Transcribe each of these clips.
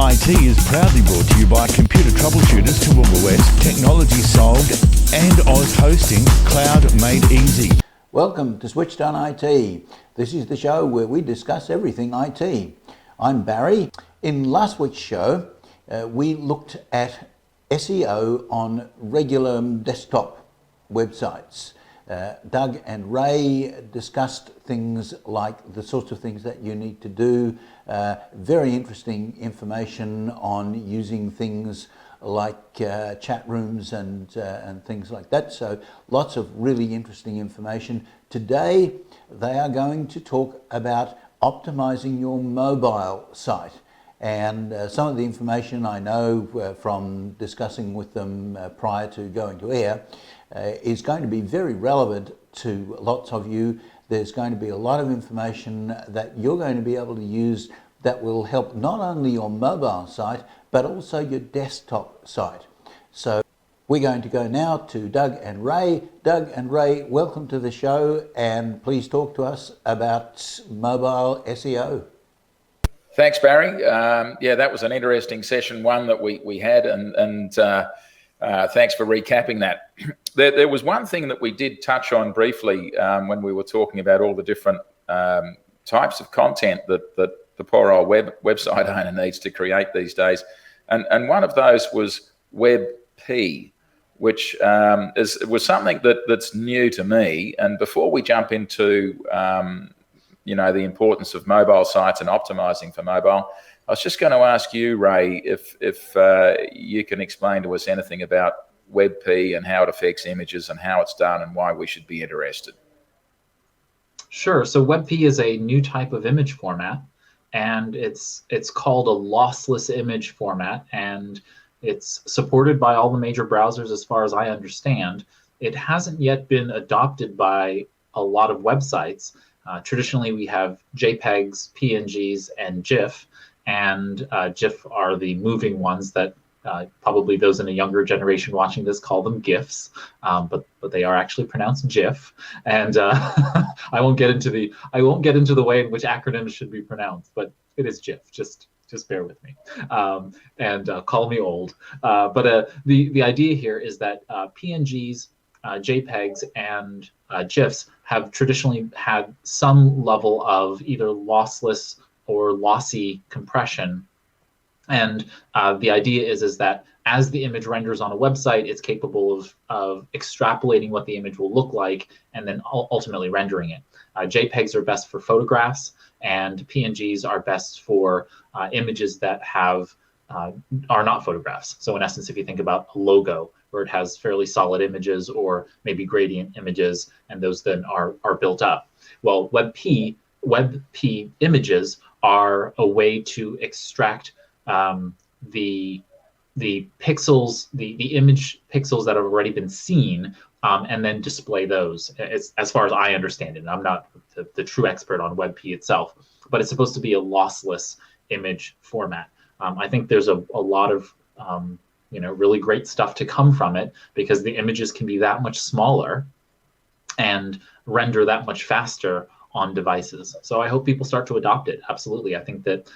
IT is proudly brought to you by computer troubleshooters Toowoomba West, technology solved, and Oz Hosting, cloud made easy. Welcome to Switched On IT. This is the show where we discuss everything IT. I'm Barry. In last week's show, we looked at SEO on regular desktop websites. Doug and Ray discussed things like the sorts of things that you need to do. Very interesting information on using things like chat rooms and things like that. So lots of really interesting information. Today, they are going to talk about optimizing your mobile site. And some of the information I know from discussing with them prior to going to air is going to be very relevant to lots of you. There's going to be a lot of information that you're going to be able to use that will help not only your mobile site, but also your desktop site. So we're going to go now to Doug and Ray. Doug and Ray, welcome to the show, and please talk to us about mobile SEO. Thanks, Barry. Yeah, that was an interesting session one that we had, and thanks for recapping that. There was one thing that we did touch on briefly when we were talking about all the different types of content that the poor old website owner needs to create these days. And one of those was WebP, which was something that's new to me. And before we jump into the importance of mobile sites and optimizing for mobile, I was just going to ask you, Ray, if you can explain to us anything about WebP and how it affects images and how it's done and why we should be interested. Sure. So WebP is a new type of image format, and it's called a lossless image format, and it's supported by all the major browsers as far as I understand. It hasn't yet been adopted by a lot of websites. Traditionally, we have JPEGs, PNGs, and GIF, and GIF are the moving ones that probably those in a younger generation watching this call them GIFs, but they are actually pronounced GIF. And I won't get into the way in which acronyms should be pronounced, but it is GIF. Just bear with me, and call me old. But the idea here is that PNGs, JPEGs, and GIFs have traditionally had some level of either lossless or lossy compression. And the idea is that as the image renders on a website, it's capable of extrapolating what the image will look like and then ultimately rendering it. JPEGs are best for photographs, and PNGs are best for images that are not photographs. So in essence, if you think about a logo, where it has fairly solid images or maybe gradient images, and those then are built up. Well, WebP images are a way to extract the pixels, the image pixels that have already been seen, and then display those. It's, as far as I understand it, and I'm not the true expert on WebP itself, but it's supposed to be a lossless image format. I think there's a lot of really great stuff to come from it, because the images can be that much smaller and render that much faster on devices. So I hope people start to adopt it. Absolutely. I think that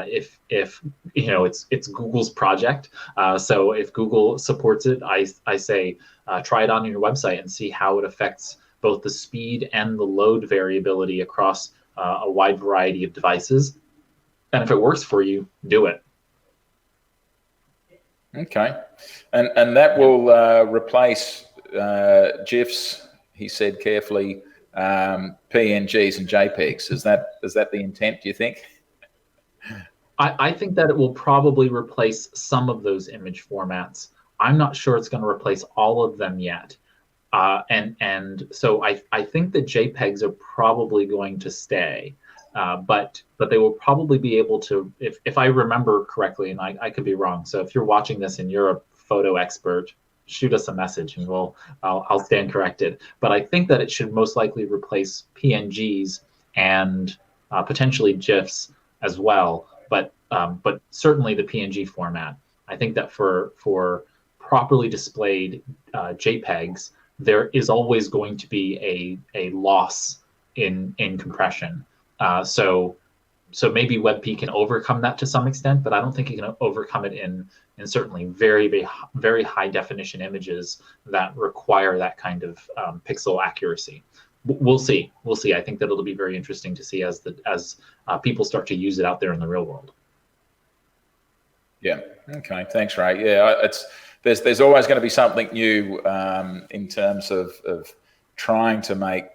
if it's Google's project, so if Google supports it, I say try it on your website and see how it affects both the speed and the load variability across a wide variety of devices. And if it works for you, do it. Okay, and that will replace GIFs, he said carefully, PNGs and JPEGs. Is that the intent, do you think? I think that it will probably replace some of those image formats. I'm not sure it's going to replace all of them yet. And so I think that JPEGs are probably going to stay. But they will probably be able to, if I remember correctly, and I could be wrong. So if you're watching this and you're a photo expert, shoot us a message and I'll stand corrected. But I think that it should most likely replace PNGs and potentially GIFs as well. But certainly the PNG format. I think that for properly displayed JPEGs, there is always going to be a loss in compression. So so maybe WebP can overcome that to some extent, but I don't think it can overcome it in certainly very, very high definition images that require that kind of pixel accuracy. We'll see. I think that it'll be very interesting to see as people start to use it out there in the real world. Yeah. Okay. Thanks, Ray. Yeah, there's always going to be something new in terms of trying to make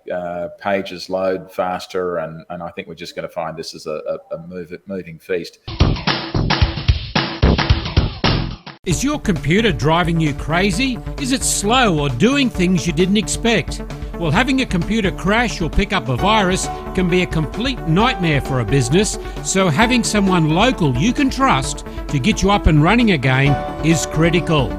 pages load faster, and I think we're just going to find this is a moving feast. Is your computer driving you crazy? Is it slow or doing things you didn't expect? Well, having a computer crash or pick up a virus can be a complete nightmare for a business, so having someone local you can trust to get you up and running again is critical.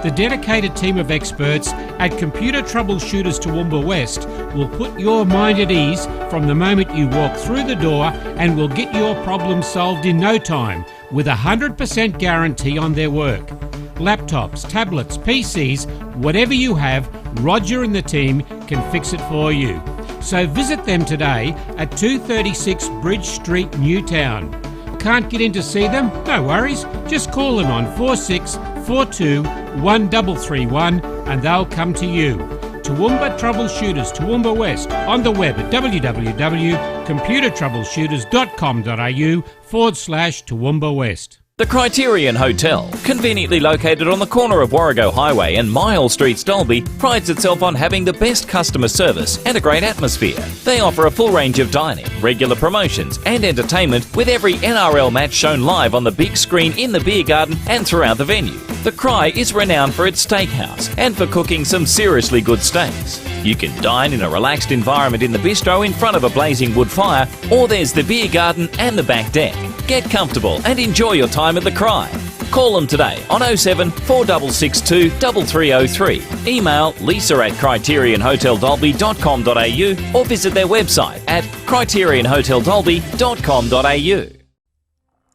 The dedicated team of experts at Computer Troubleshooters Toowoomba West will put your mind at ease from the moment you walk through the door and will get your problem solved in no time with a 100% guarantee on their work. Laptops, tablets, PCs, whatever you have, Roger and the team can fix it for you. So visit them today at 236 Bridge Street, Newtown. Can't get in to see them? No worries. Just call them on 4642 1331 and they'll come to you. Toowoomba Troubleshooters Toowoomba West on the web at www.computertroubleshooters.com.au/Toowoomba West. The Criterion Hotel, conveniently located on the corner of Warrego Highway and Mile Streets, Dalby, prides itself on having the best customer service and a great atmosphere. They offer a full range of dining, regular promotions and entertainment, with every NRL match shown live on the big screen in the beer garden and throughout the venue. The Cry is renowned for its steakhouse and for cooking some seriously good steaks. You can dine in a relaxed environment in the bistro in front of a blazing wood fire, or there's the beer garden and the back deck. Get comfortable and enjoy your time at the Cry. Call them today on 07 4662 3303. Email lisa@criterionhoteldalby.com.au or visit their website at criterionhoteldalby.com.au.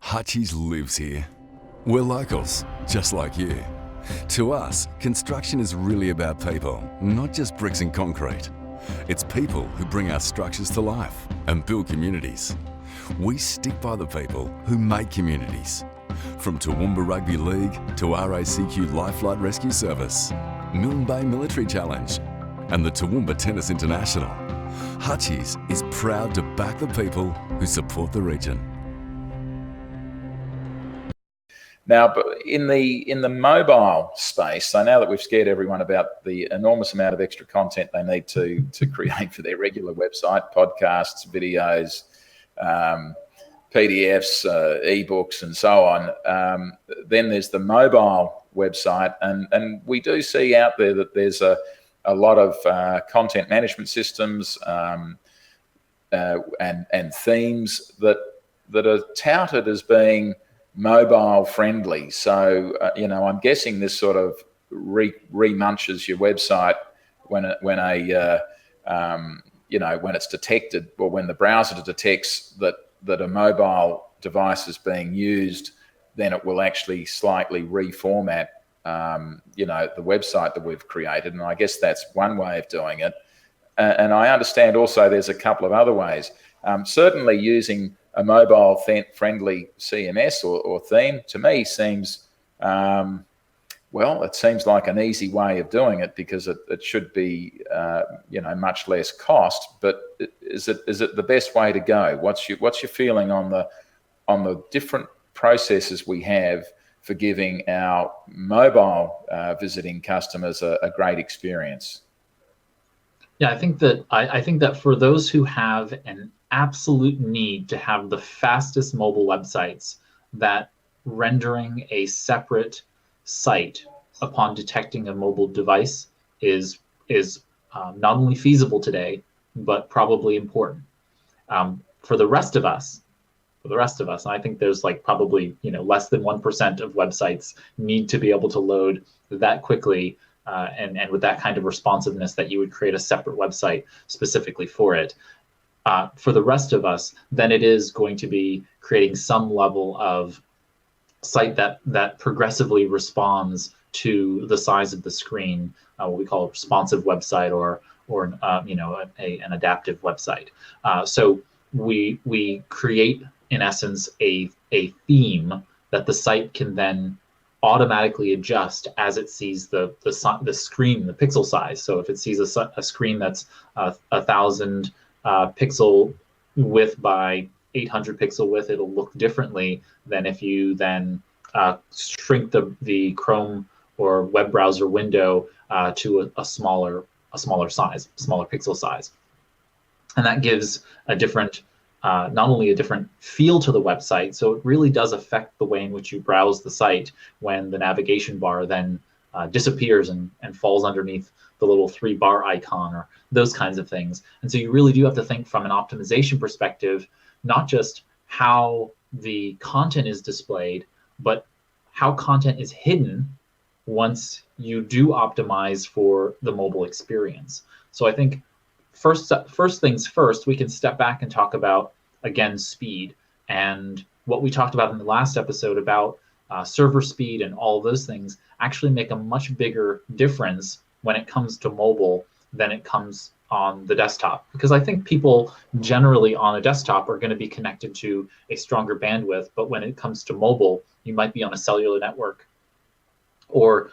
Hutchies lives here. We're locals, just like you. To us, construction is really about people, not just bricks and concrete. It's people who bring our structures to life and build communities. We stick by the people who make communities. From Toowoomba Rugby League to RACQ Lifelight Rescue Service, Milne Bay Military Challenge, and the Toowoomba Tennis International, Hutchies is proud to back the people who support the region. Now, but in the mobile space, so now that we've scared everyone about the enormous amount of extra content they need to create for their regular website, podcasts, videos, PDFs, ebooks, and so on. Then there's the mobile website, and we do see out there that there's a lot of content management systems and themes that are touted as being mobile friendly. So I'm guessing this sort of remunches your website when it's detected, or when the browser detects that a mobile device is being used, then it will actually slightly reformat the website that we've created. And I guess that's one way of doing it. And I understand also there's a couple of other ways. Certainly using a mobile friendly CMS or theme, to me, seems it seems like an easy way of doing it, because it should be much less cost. But is it the best way to go? What's your feeling on the different processes we have for giving our mobile visiting customers a great experience? Yeah, I think that for those who have an absolute need to have the fastest mobile websites, that rendering a separate site upon detecting a mobile device is not only feasible today, but probably important. For the rest of us, and I think there's probably less than 1% of websites need to be able to load that quickly and with that kind of responsiveness that you would create a separate website specifically for it. For the rest of us, then it is going to be creating some level of site that progressively responds to the size of the screen, what we call a responsive website or an adaptive website. So we create, in essence, a theme that the site can then automatically adjust as it sees the screen, the pixel size. So if it sees a screen that's 1,000 pixel width by 800 pixel width, it'll look differently than if you then shrink the Chrome or web browser window to a smaller size, smaller pixel size. And that gives a different, not only a different feel to the website, so it really does affect the way in which you browse the site when the navigation bar then disappears and falls underneath the little 3-bar icon or those kinds of things. And so you really do have to think from an optimization perspective, not just how the content is displayed, but how content is hidden once you do optimize for the mobile experience. So I think first things first, we can step back and talk about, again, speed and what we talked about in the last episode about server speed and all of those things actually make a much bigger difference when it comes to mobile than it comes on the desktop. Because I think people generally on a desktop are going to be connected to a stronger bandwidth, but when it comes to mobile, you might be on a cellular network, or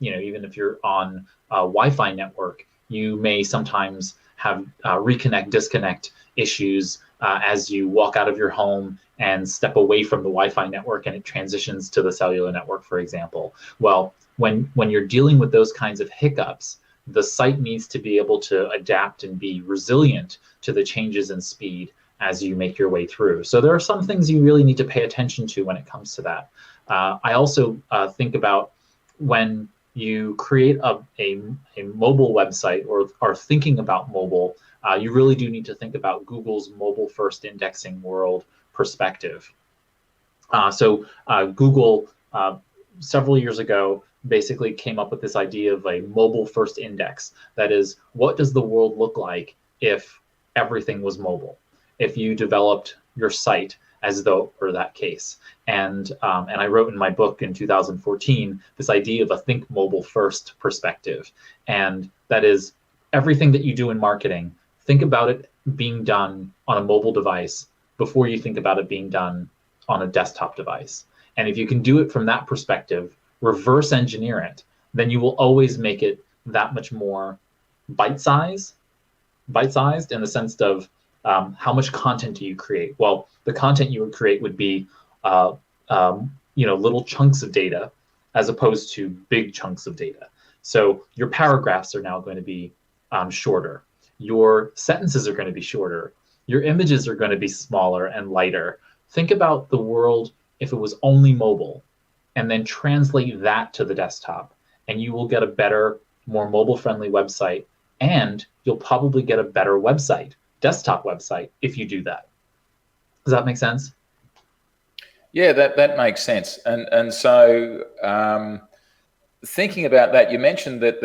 even if you're on a Wi-Fi network, you may sometimes have reconnect, disconnect issues as you walk out of your home and step away from the Wi-Fi network and it transitions to the cellular network, for example. Well, when you're dealing with those kinds of hiccups, the site needs to be able to adapt and be resilient to the changes in speed as you make your way through. So there are some things you really need to pay attention to when it comes to that. I also think about when you create a mobile website or are thinking about mobile, you really do need to think about Google's mobile first indexing world perspective. So Google several years ago basically came up with this idea of a mobile first index. That is, what does the world look like if everything was mobile? If you developed your site as though for that case. And I wrote in my book in 2014 this idea of a think mobile first perspective. And that is, everything that you do in marketing, think about it being done on a mobile device before you think about it being done on a desktop device. And if you can do it from that perspective, reverse engineer it, then you will always make it that much more bite-sized in the sense of how much content do you create? Well, the content you would create would be little chunks of data as opposed to big chunks of data. So your paragraphs are now going to be shorter. Your sentences are going to be shorter. Your images are going to be smaller and lighter. Think about the world if it was only mobile, and then translate that to the desktop, and you will get a better, more mobile-friendly website, and you'll probably get a better website, desktop website, if you do that. Does that make sense? Yeah, that makes sense. And so thinking about that, you mentioned that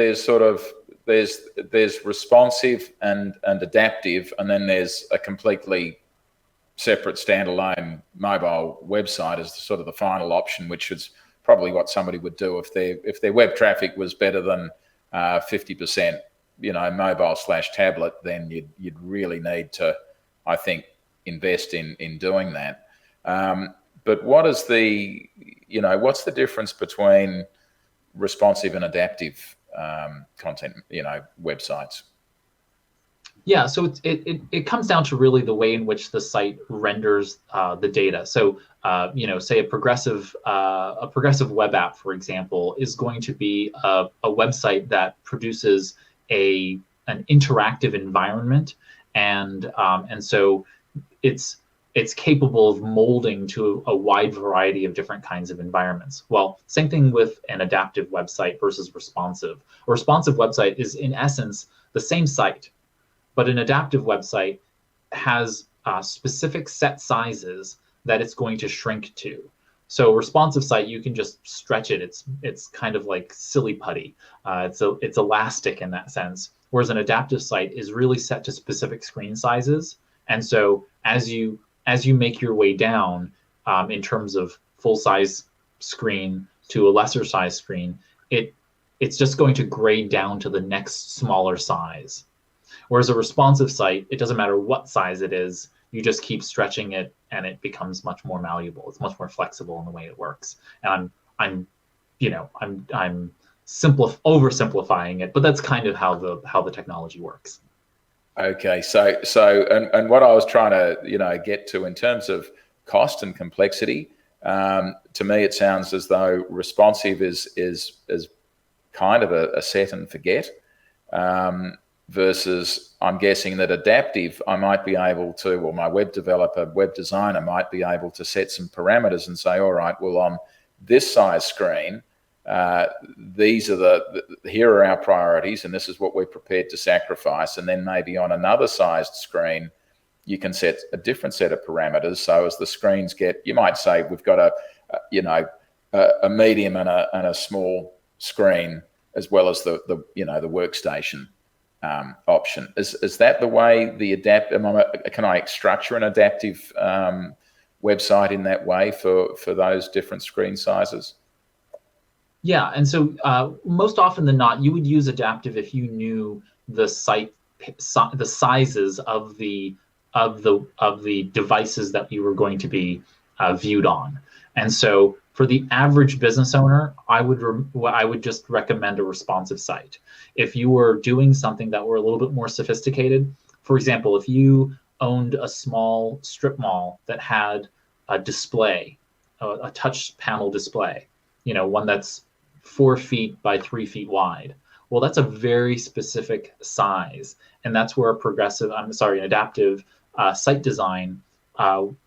there's responsive and adaptive, and then there's a completely separate standalone mobile website as sort of the final option, which is probably what somebody would do if their web traffic was better than 50%, mobile/tablet. Then you'd really need to, I think, invest in doing that. But what's the difference between responsive and adaptive content, websites? Yeah, so it comes down to really the way in which the site renders the data. So say a progressive web app, for example, is going to be a website that produces an interactive environment, and so it's capable of molding to a wide variety of different kinds of environments. Well, same thing with an adaptive website versus responsive. A responsive website is in essence the same site, but an adaptive website has specific set sizes that it's going to shrink to. So a responsive site, you can just stretch it. It's kind of like silly putty. It's elastic in that sense. Whereas an adaptive site is really set to specific screen sizes. And so as you make your way down in terms of full size screen to a lesser size screen, it's just going to grade down to the next smaller size. Whereas a responsive site, it doesn't matter what size it is, You just keep stretching it, and it becomes much more malleable. It's much more flexible in the way it works. And I'm oversimplifying it, but that's kind of how the technology works. Okay, so and what I was trying to get to in terms of cost and complexity, to me it sounds as though responsive is kind of a set and forget, versus I'm guessing that adaptive I might be able to, or my web developer, web designer might be able to set some parameters and say, all right, well, on this size screen, here are our priorities, and this is what we're prepared to sacrifice. And then maybe on another sized screen, you can set a different set of parameters. So as the screens get, you might say we've got a medium and a small screen, as well as the workstation option. Is that the way the can I structure an adaptive website in that way for those different screen sizes? Yeah, and so most often than not, you would use adaptive if you knew the sizes of the devices that you were going to be viewed on. And so for the average business owner, I would just recommend a responsive site. If you were doing something that were a little bit more sophisticated, for example, if you owned a small strip mall that had a display, a touch panel display, one that's 4 feet by 3 feet wide. Well, that's a very specific size, and that's where an adaptive site design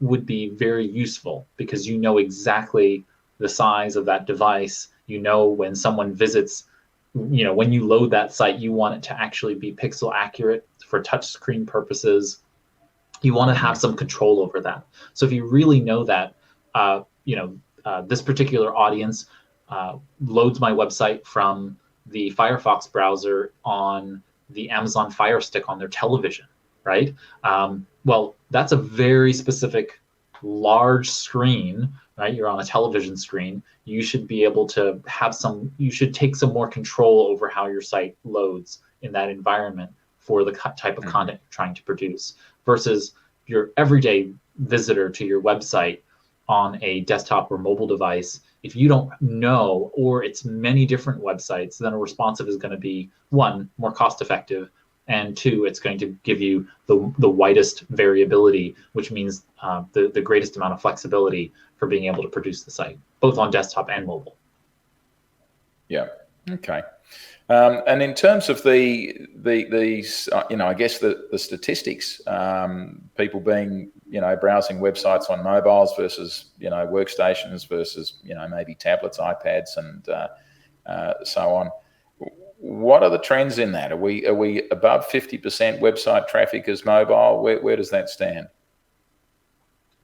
would be very useful, because you know exactly the size of that device. When someone visits, when you load that site, you want it to actually be pixel accurate for touchscreen purposes. You want to have some control over that. So if you really know that, this particular audience loads my website from the Firefox browser on the Amazon Fire Stick on their television, right? Well, that's a very specific large screen, right? You're on a television screen. You should be able to you should take some more control over how your site loads in that environment for the type of content you're trying to produce, versus your everyday visitor to your website on a desktop or mobile device. If you don't know, or it's many different websites, then a responsive is going to be, one, more cost effective, and two, it's going to give you the widest variability, which means the greatest amount of flexibility for being able to produce the site, both on desktop and mobile. Yeah. Okay. And in terms of these, I guess the statistics, people being, browsing websites on mobiles versus, workstations versus, maybe tablets, iPads, and so on. What are the trends in that? Are we above 50% website traffic as mobile? Where does that stand?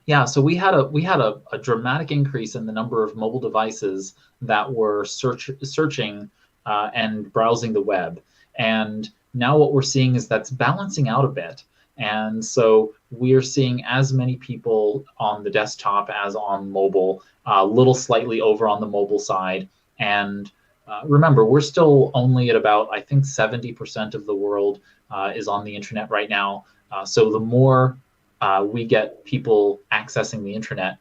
Yeah, so we had a dramatic increase in the number of mobile devices that were searching and browsing the web. And now what we're seeing is that's balancing out a bit. And so we're seeing as many people on the desktop as on mobile, a little slightly over on the mobile side. And remember, we're still only at about, I think, 70% of the world is on the internet right now. So the more we get people accessing the internet,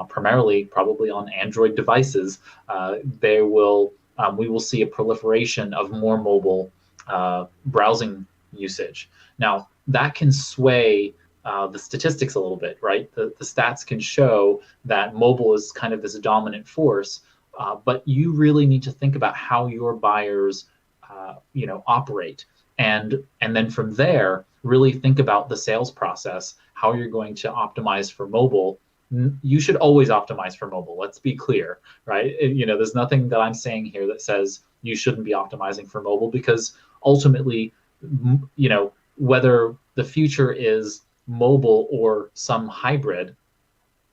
primarily probably on Android devices, we will see a proliferation of more mobile browsing usage. Now, that can sway the statistics a little bit, right? The stats can show that mobile is kind of this dominant force, but you really need to think about how your buyers, operate, and then from there, really think about the sales process, how you're going to optimize for mobile. You should always optimize for mobile. Let's be clear, right? There's nothing that I'm saying here that says you shouldn't be optimizing for mobile, because ultimately, whether the future is mobile or some hybrid,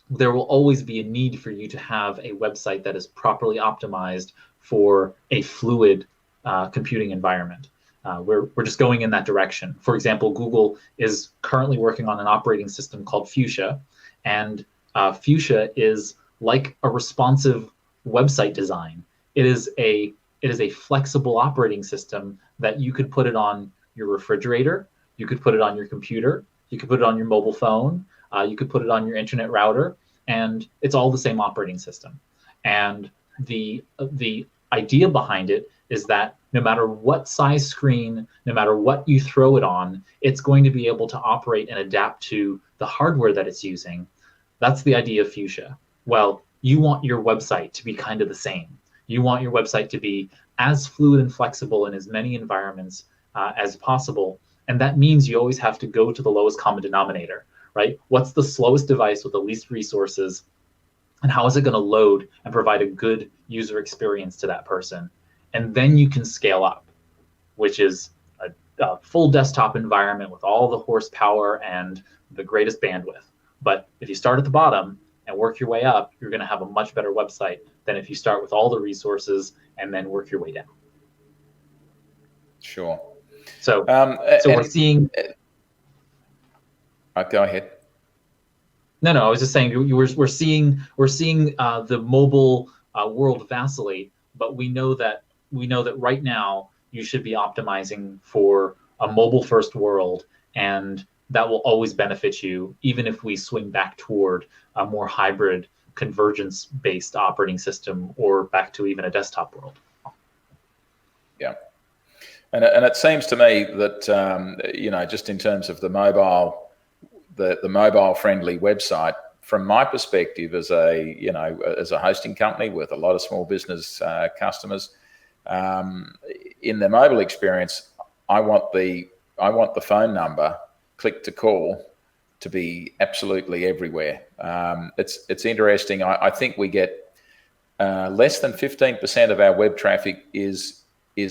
there will always be a need for you to have a website that is properly optimized for a fluid computing environment. We're just going in that direction. For example, Google is currently working on an operating system called Fuchsia, and Fuchsia is like a responsive website design. It is a flexible operating system that you could put it on your refrigerator, you could put it on your computer, you could put it on your mobile phone. You could put it on your internet router, and it's all the same operating system. And the idea behind it is that no matter what size screen, no matter what you throw it on, it's going to be able to operate and adapt to the hardware that it's using. That's the idea of Fuchsia. Well, you want your website to be kind of the same. You want your website to be as fluid and flexible in as many environments as possible. And that means you always have to go to the lowest common denominator, right? What's the slowest device with the least resources? And how is it going to load and provide a good user experience to that person? And then you can scale up, which is a full desktop environment with all the horsepower and the greatest bandwidth. But if you start at the bottom and work your way up, you're going to have a much better website than if you start with all the resources and then work your way down. Sure. So we're seeing. Go ahead. No, I was just saying we're seeing the mobile world vacillate, but we know that right now you should be optimizing for a mobile first world, and that will always benefit you, even if we swing back toward a more hybrid convergence based operating system or back to even a desktop world. Yeah. And it seems to me that, just in terms of the mobile friendly website, from my perspective as a hosting company with a lot of small business customers, in the mobile experience, I want the phone number, click to call, to be absolutely everywhere. It's interesting. I think we get less than 15% of our web traffic is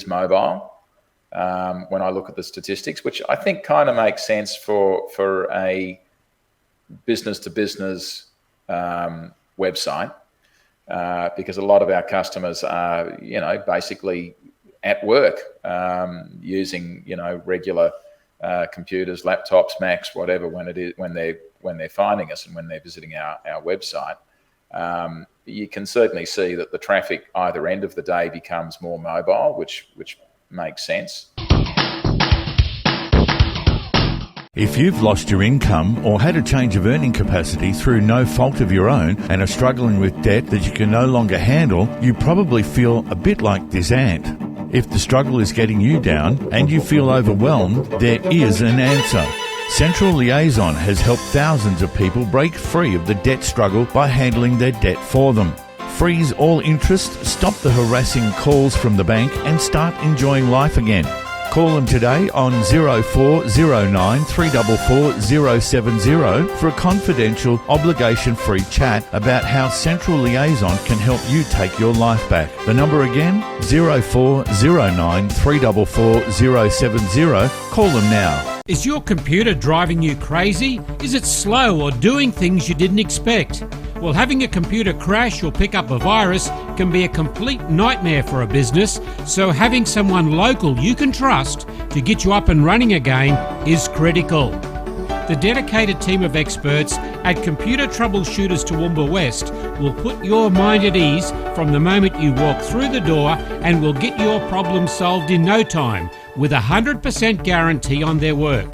mobile. When I look at the statistics, which I think kind of makes sense for a business-to-business website, because a lot of our customers are, basically at work, using, regular computers, laptops, Macs, whatever, when they're finding us and when they're visiting our website. You can certainly see that the traffic either end of the day becomes more mobile, which makes sense. If you've lost your income or had a change of earning capacity through no fault of your own and are struggling with debt that you can no longer handle, you probably feel a bit like this ant. If the struggle is getting you down and you feel overwhelmed, there is an answer. Central Liaison has helped thousands of people break free of the debt struggle by handling their debt for them. Freeze all interest, stop the harassing calls from the bank and start enjoying life again. Call them today on 0409 344 070 for a confidential, obligation-free chat about how Central Liaison can help you take your life back. The number again, 0409 344 070. Call them now. Is your computer driving you crazy? Is it slow or doing things you didn't expect? Well, having a computer crash or pick up a virus can be a complete nightmare for a business, so having someone local you can trust to get you up and running again is critical. The dedicated team of experts at Computer Troubleshooters Toowoomba West will put your mind at ease from the moment you walk through the door and will get your problem solved in no time with a 100% guarantee on their work.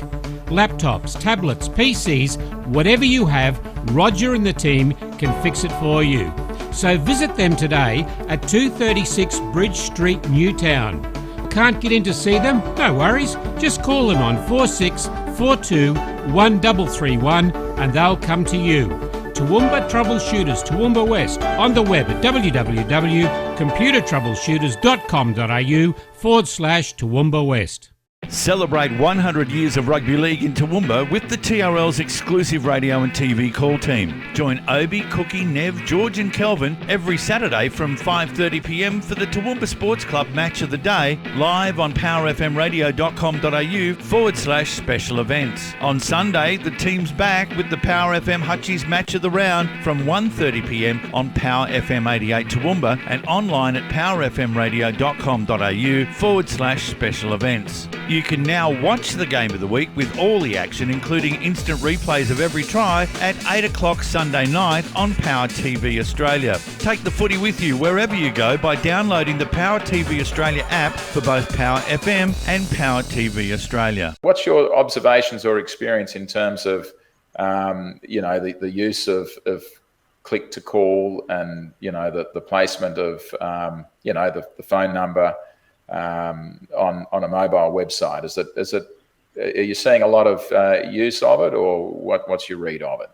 Laptops, tablets, PCs, whatever you have, Roger and the team can fix it for you. So visit them today at 236 Bridge Street, Newtown. Can't get in to see them? No worries. Just call them on 4642 1331 and they'll come to you. Toowoomba Troubleshooters, Toowoomba West, on the web at www.computertroubleshooters.com.au/Toowoomba West. Celebrate 100 years of rugby league in Toowoomba with the TRL's exclusive radio and TV call team. Join Obi, Cookie, Nev, George and Kelvin every Saturday from 5:30pm for the Toowoomba Sports Club Match of the Day, live on powerfmradio.com.au/special events. On Sunday, the team's back with the Power FM Hutchies Match of the Round from 1:30pm on Power FM 88 Toowoomba and online at powerfmradio.com.au/special events. You can now watch the game of the week with all the action, including instant replays of every try at 8 o'clock Sunday night on Power TV Australia. Take the footy with you wherever you go by downloading the Power TV Australia app for both Power FM and Power TV Australia. What's your observations or experience in terms of the use of click to call, and the placement of the phone number on a mobile website. Are you seeing a lot of use of it, or what's your read of it?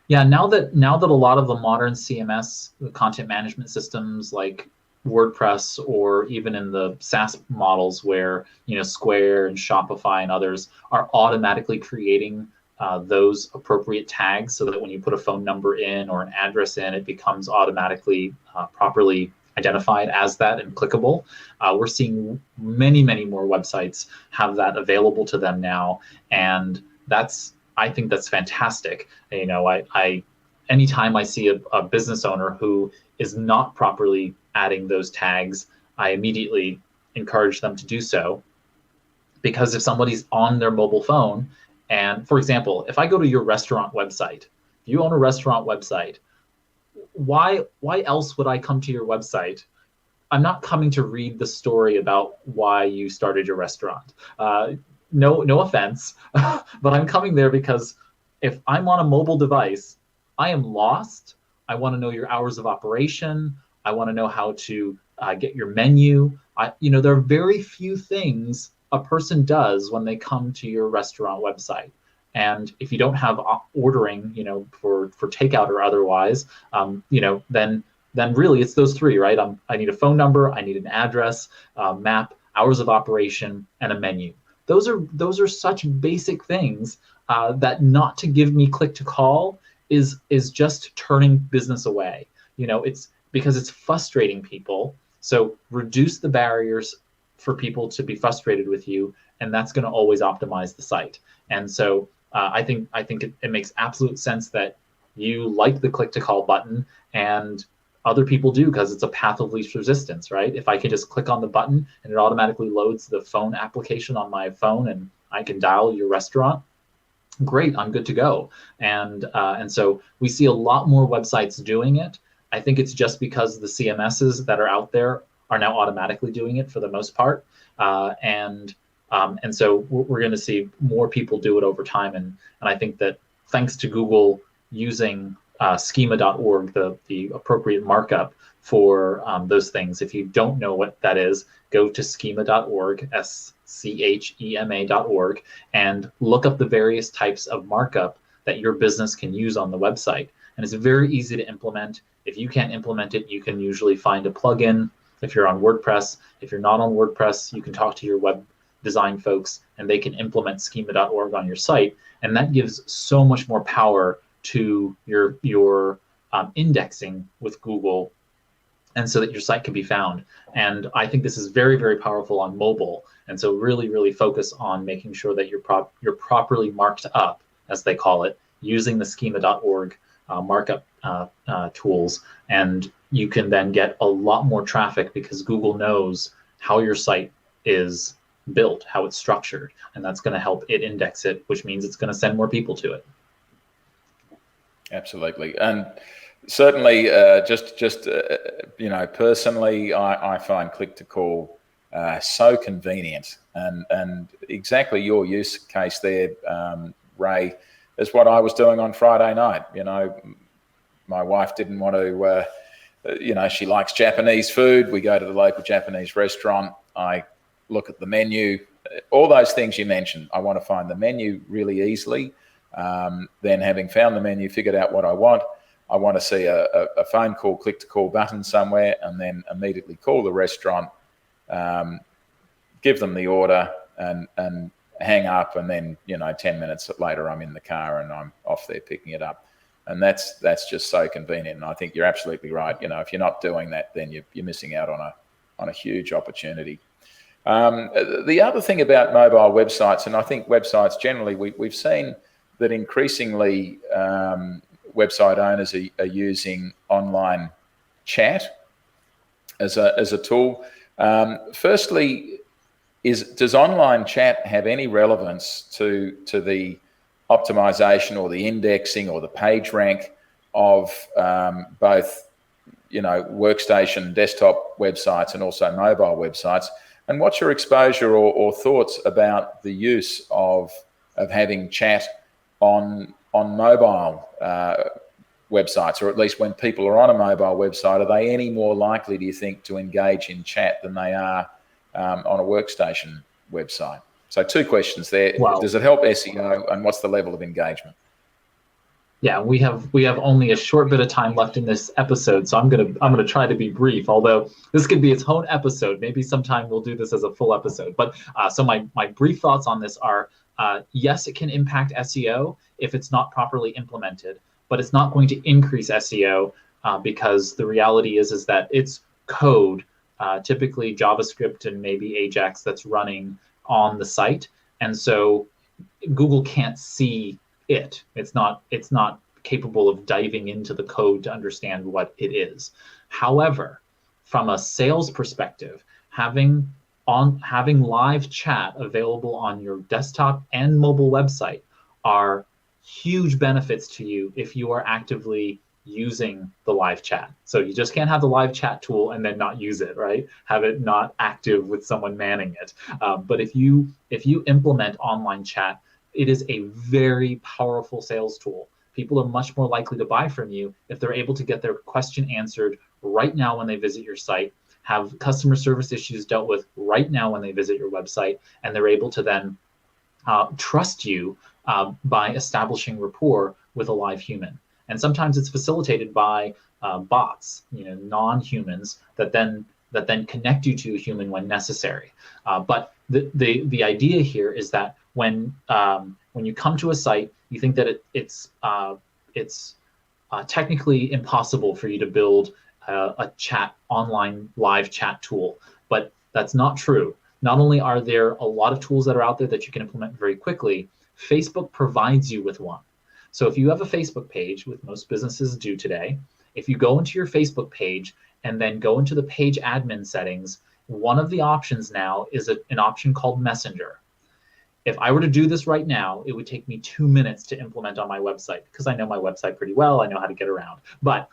Yeah, now that a lot of the modern CMS, the content management systems like WordPress, or even in the SaaS models where Square and Shopify and others are automatically creating those appropriate tags, so that when you put a phone number in or an address in, it becomes automatically properly identified as that and clickable. We're seeing many more websites have that available to them now, and I think that's fantastic. Anytime I see a business owner who is not properly adding those tags, I immediately encourage them to do so. Because if somebody's on their mobile phone, and for example, if I go to your restaurant website, if you own a restaurant website, why else would I come to your website? I'm not coming to read the story about why you started your restaurant. No offense, but I'm coming there because if I'm on a mobile device, I am lost. I want to know your hours of operation. I want to know how to get your menu. There are very few things a person does when they come to your restaurant website. And if you don't have ordering, for takeout or otherwise, then really it's those three, right? I need a phone number, I need an address, map, hours of operation, and a menu. Those are such basic things that not to give me click to call is just turning business away. It's because it's frustrating people. So reduce the barriers for people to be frustrated with you, and that's going to always optimize the site. And so I think it makes absolute sense that you like the click to call button, and other people do, because it's a path of least resistance, right? If I can just click on the button and it automatically loads the phone application on my phone and I can dial your restaurant, great, I'm good to go. And so we see a lot more websites doing it. I think it's just because the CMSs that are out there are now automatically doing it for the most part. And so we're going to see more people do it over time. And I think that thanks to Google using schema.org, the appropriate markup for those things. If you don't know what that is, go to schema.org, schema.org, and look up the various types of markup that your business can use on the website. And it's very easy to implement. If you can't implement it, you can usually find a plugin. If you're on WordPress, if you're not on WordPress, you can talk to your web design folks and they can implement schema.org on your site. And that gives so much more power to your indexing with Google, and so that your site can be found. And I think this is very, very powerful on mobile. And so really focus on making sure that you're properly marked up, as they call it, using the schema.org markup tools. And you can then get a lot more traffic because Google knows how your site is built, how it's structured, and that's going to help it index it, which means it's going to send more people to it. Absolutely. And certainly personally, I find click to call so convenient, and exactly your use case there, Ray, is what I was doing on Friday night. My wife didn't want to, she likes Japanese food. We go to the local Japanese restaurant. I look at the menu, all those things you mentioned. I want to find the menu really easily. Then having found the menu, figured out what I want to see a phone call, click to call button somewhere, and then immediately call the restaurant, give them the order, and hang up, and then 10 minutes later I'm in the car and I'm off there picking it up. And that's just so convenient. And I think you're absolutely right. If you're not doing that, then you're missing out on a huge opportunity. The other thing about mobile websites, and I think websites generally, we've seen that increasingly website owners are using online chat as a tool. Firstly, does online chat have any relevance to the optimization or the indexing or the page rank of both workstation, desktop websites and also mobile websites? And what's your exposure or thoughts about the use of having chat on mobile websites, or at least when people are on a mobile website, are they any more likely, do you think, to engage in chat than they are on a workstation website? So 2 questions there. Well, does it help SEO, and what's the level of engagement? Yeah, we have only a short bit of time left in this episode, so I'm gonna try to be brief. Although this could be its own episode, maybe sometime we'll do this as a full episode. But so my brief thoughts on this are: yes, it can impact SEO if it's not properly implemented, but it's not going to increase SEO because the reality is that it's code, typically JavaScript and maybe Ajax, that's running on the site, and so Google can't see it. It's not capable of diving into the code to understand what it is. However, from a sales perspective, having live chat available on your desktop and mobile website are huge benefits to you if you are actively using the live chat. So you just can't have the live chat tool and then not use it, right? Have it not active with someone manning it. But if you implement online chat, it is a very powerful sales tool. People are much more likely to buy from you if they're able to get their question answered right now when they visit your site, have customer service issues dealt with right now when they visit your website, and they're able to then trust you by establishing rapport with a live human. And sometimes it's facilitated by bots, non-humans that then connect you to a human when necessary. But the idea here is that when you come to a site, you think that it's technically impossible for you to build a online live chat tool, but that's not true. Not only are there a lot of tools that are out there that you can implement very quickly, Facebook provides you with one. So if you have a Facebook page, which most businesses do today, if you go into your Facebook page and then go into the page admin settings, one of the options now is an option called Messenger. If I were to do this right now, it would take me 2 minutes to implement on my website because I know my website pretty well. I know how to get around. But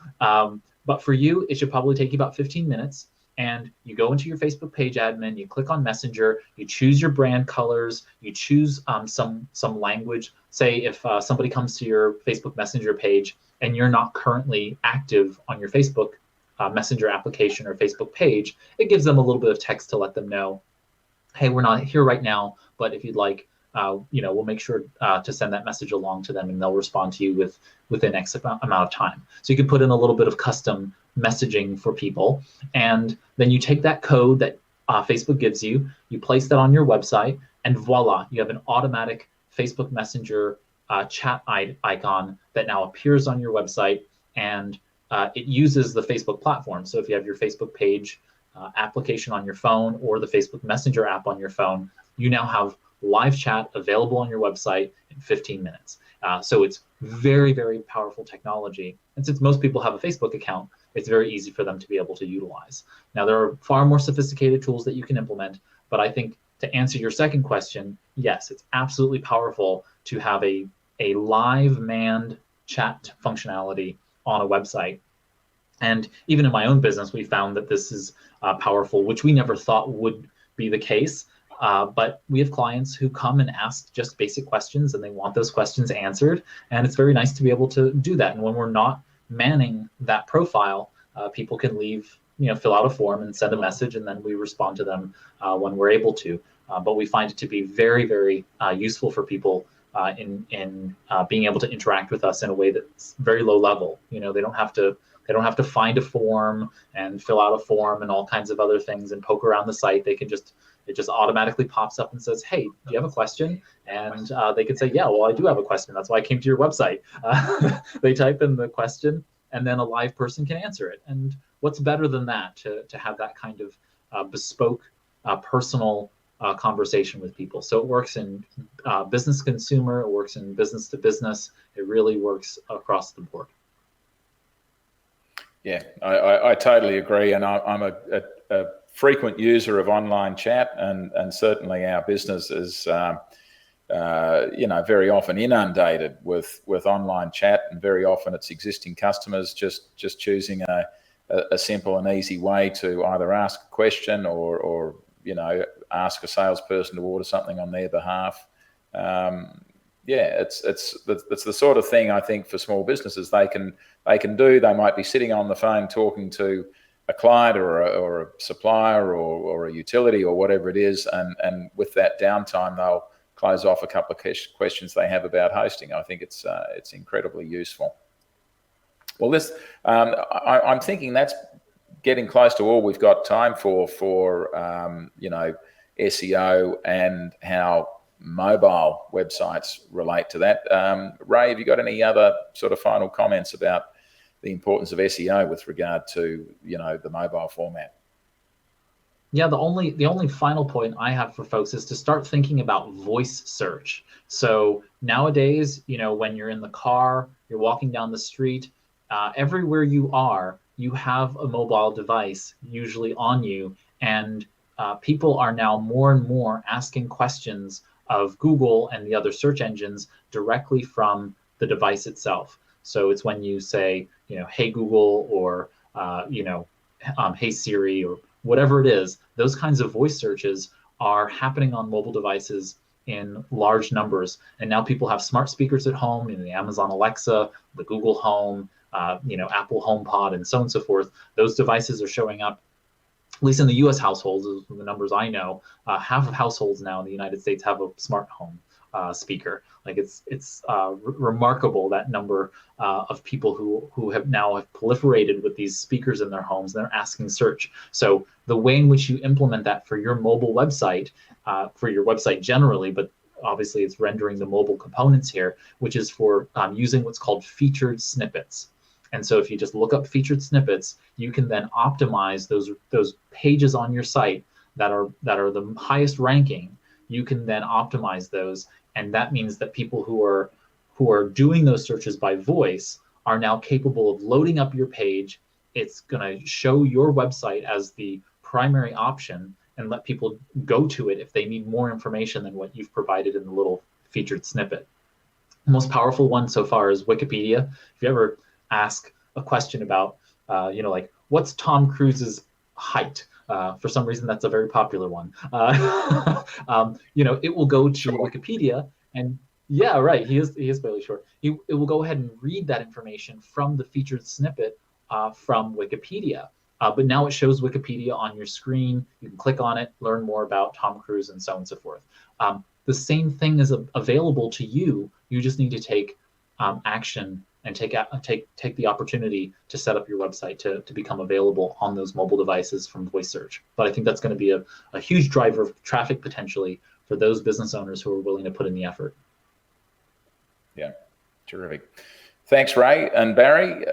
for you, it should probably take you about 15 minutes. And you go into your Facebook page admin, you click on Messenger, you choose your brand colors, you choose some language. Say if somebody comes to your Facebook Messenger page and you're not currently active on your Facebook Messenger application or Facebook page, it gives them a little bit of text to let them know, hey, we're not here right now, but if you'd like, we'll make sure to send that message along to them, and they'll respond to you within X amount of time. So you can put in a little bit of custom messaging for people, and then you take that code that Facebook gives you, you place that on your website, and voila, you have an automatic Facebook Messenger chat icon that now appears on your website, and it uses the Facebook platform. So if you have your Facebook page application on your phone or the Facebook Messenger app on your phone, you now have live chat available on your website in 15 minutes. So it's very, very powerful technology. And since most people have a Facebook account, it's very easy for them to be able to utilize. Now, there are far more sophisticated tools that you can implement, but I think to answer your second question, yes, it's absolutely powerful to have a live manned chat functionality on a website. And even in my own business, we found that this is powerful, which we never thought would be the case. But we have clients who come and ask just basic questions, and they want those questions answered. And it's very nice to be able to do that. And when we're not manning that profile, people can fill out a form and send a message, and then we respond to them when we're able to. But we find it to be very, very useful for people in being able to interact with us in a way that's very low level. They don't have to find a form and fill out a form and all kinds of other things and poke around the site. It just automatically pops up and says, hey, do you have a question? And they can say, yeah, well, I do have a question. That's why I came to your website. They type in the question, and then a live person can answer it. And what's better than that, to have that kind of bespoke, personal conversation with people. So it works in business consumer, it works in business to business. It really works across the board. Yeah, I totally agree. And I'm a frequent user of online chat, and certainly our business is, very often inundated with online chat, and very often it's existing customers just choosing a simple and easy way to either ask a question or ask a salesperson to order something on their behalf. yeah, it's the sort of thing I think for small businesses they can do. They might be sitting on the phone talking to a client or a supplier or a utility or whatever it is, and with that downtime they'll close off a couple of questions they have about hosting. I think it's incredibly useful. Well, I'm thinking that's getting close to all we've got time for SEO and how mobile websites relate to that. Ray, have you got any other sort of final comments about the importance of SEO with regard to the mobile format? Yeah, the only final point I have for folks is to start thinking about voice search. So nowadays, when you're in the car, you're walking down the street, everywhere you are, you have a mobile device usually on you, and people are now more and more asking questions of Google and the other search engines directly from the device itself. So it's when you say, hey Google, or hey Siri, or whatever it is, those kinds of voice searches are happening on mobile devices in large numbers. And now people have smart speakers at home, the Amazon Alexa, the Google Home, Apple HomePod, and so on and so forth. Those devices are showing up, at least in the U.S. households, the numbers I know. Half of households now in the United States have a smart home speaker. Like it's remarkable, that number of people who have proliferated with these speakers in their homes, and they're asking search. So the way in which you implement that for your mobile website, for your website generally, but obviously it's rendering the mobile components here, which is for using what's called featured snippets. And so if you just look up featured snippets, you can then optimize those pages on your site that are the highest ranking. You can then optimize those, and that means that people who are doing those searches by voice are now capable of loading up your page. It's going to show your website as the primary option and let people go to it if they need more information than what you've provided in the little featured snippet. The most powerful one so far is Wikipedia. If you ever ask a question about, like, what's Tom Cruise's height? For some reason, that's a very popular one. It will go to Wikipedia, and yeah, right, he is fairly short. It will go ahead and read that information from the featured snippet from Wikipedia. But now it shows Wikipedia on your screen. You can click on it, learn more about Tom Cruise, and so on and so forth. The same thing is available to you. You just need to take action and take the opportunity to set up your website to become available on those mobile devices from voice search. But I think that's going to be a huge driver of traffic potentially for those business owners who are willing to put in the effort. Yeah, terrific. Thanks, Ray and Barry.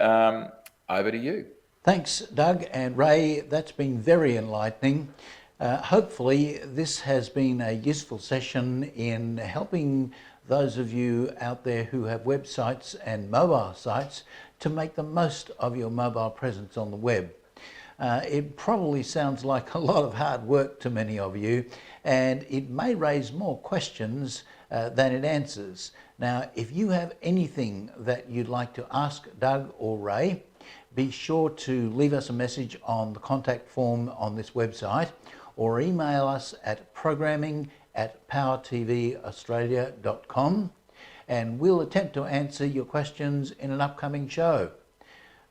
Over to you. Thanks, Doug and Ray. That's been very enlightening. Hopefully this has been a useful session in helping those of you out there who have websites and mobile sites to make the most of your mobile presence on the web. It probably sounds like a lot of hard work to many of you, and it may raise more questions than it answers. Now, if you have anything that you'd like to ask Doug or Ray, be sure to leave us a message on the contact form on this website, or email us at programming@powertvaustralia.com, and we'll attempt to answer your questions in an upcoming show.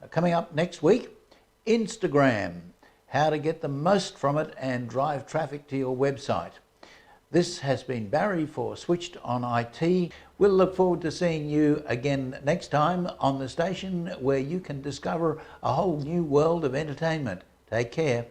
Coming up next week, Instagram, how to get the most from it and drive traffic to your website. This has been Barry for Switched on IT. We'll look forward to seeing you again next time on the station, where you can discover a whole new world of entertainment. Take care.